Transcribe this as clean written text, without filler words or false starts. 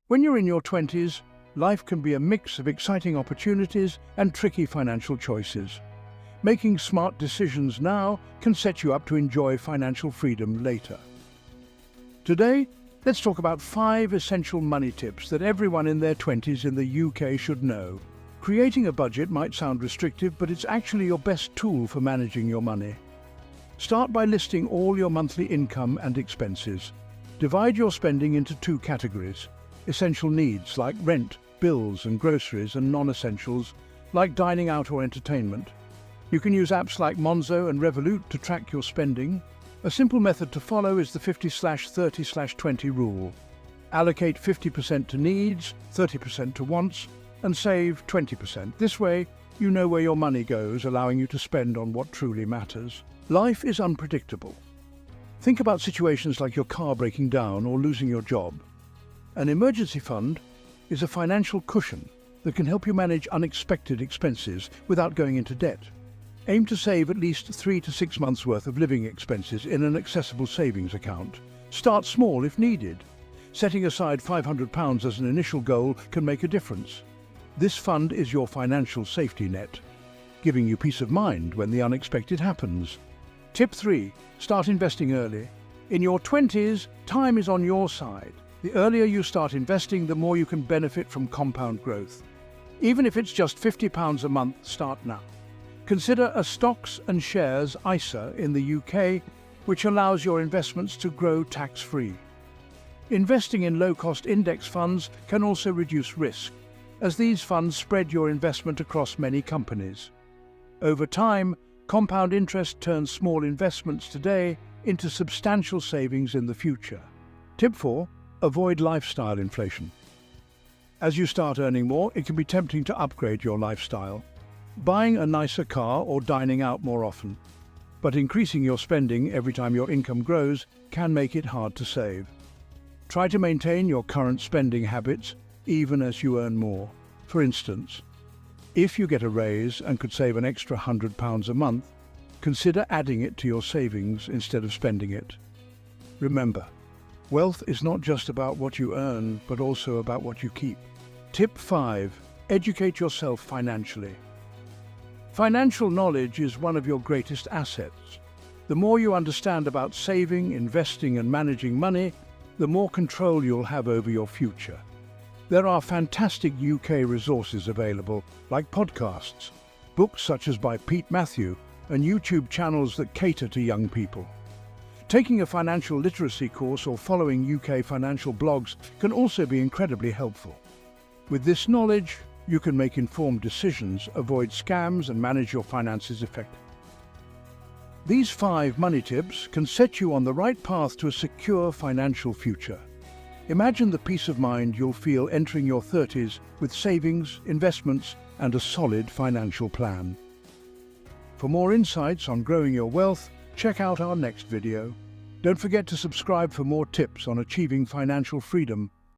When you're in your 20s, life can be a mix of exciting opportunities and tricky financial choices. Making smart decisions now can set you up to enjoy financial freedom later. Today, let's talk about 5 essential money tips that everyone in their 20s in the UK should know. Creating a budget might sound restrictive, but it's actually your best tool for managing your money. Start by listing all your monthly income and expenses. Divide your spending into 2 categories: essential needs like rent, bills and groceries, and non-essentials like dining out or entertainment. You can use apps like Monzo and Revolut to track your spending. A simple method to follow is the 50/30/20 rule. Allocate 50% to needs, 30% to wants, and save 20%. This way, you know where your money goes, allowing you to spend on what truly matters. Life is unpredictable. Think about situations like your car breaking down or losing your job. An emergency fund is a financial cushion that can help you manage unexpected expenses without going into debt. Aim to save at least 3 to 6 months' worth of living expenses in an accessible savings account. Start small if needed. Setting aside £500 as an initial goal can make a difference. This fund is your financial safety net, giving you peace of mind when the unexpected happens. Tip 3. Start investing early. In your 20s, time is on your side. The earlier you start investing, the more you can benefit from compound growth. Even if it's just £50 a month, start now. Consider a stocks and shares ISA in the UK, which allows your investments to grow tax-free. Investing in low-cost index funds can also reduce risk, as these funds spread your investment across many companies. Over time, compound interest turns small investments today into substantial savings in the future. Tip 4. Avoid lifestyle inflation. As you start earning more, it can be tempting to upgrade your lifestyle, buying a nicer car or dining out more often. But increasing your spending every time your income grows can make it hard to save. Try to maintain your current spending habits even as you earn more. For instance, if you get a raise and could save an extra £100 a month, consider adding it to your savings instead of spending it. Remember, wealth is not just about what you earn, but also about what you keep. Tip 5. Educate yourself financially. Financial knowledge is one of your greatest assets. The more you understand about saving, investing and managing money, the more control you'll have over your future. There are fantastic UK resources available, like podcasts, books such as by Pete Matthew, and YouTube channels that cater to young people. Taking a financial literacy course or following UK financial blogs can also be incredibly helpful. With this knowledge, you can make informed decisions, avoid scams, and manage your finances effectively. These 5 money tips can set you on the right path to a secure financial future. Imagine the peace of mind you'll feel entering your 30s with savings, investments, and a solid financial plan. For more insights on growing your wealth, check out our next video. Don't forget to subscribe for more tips on achieving financial freedom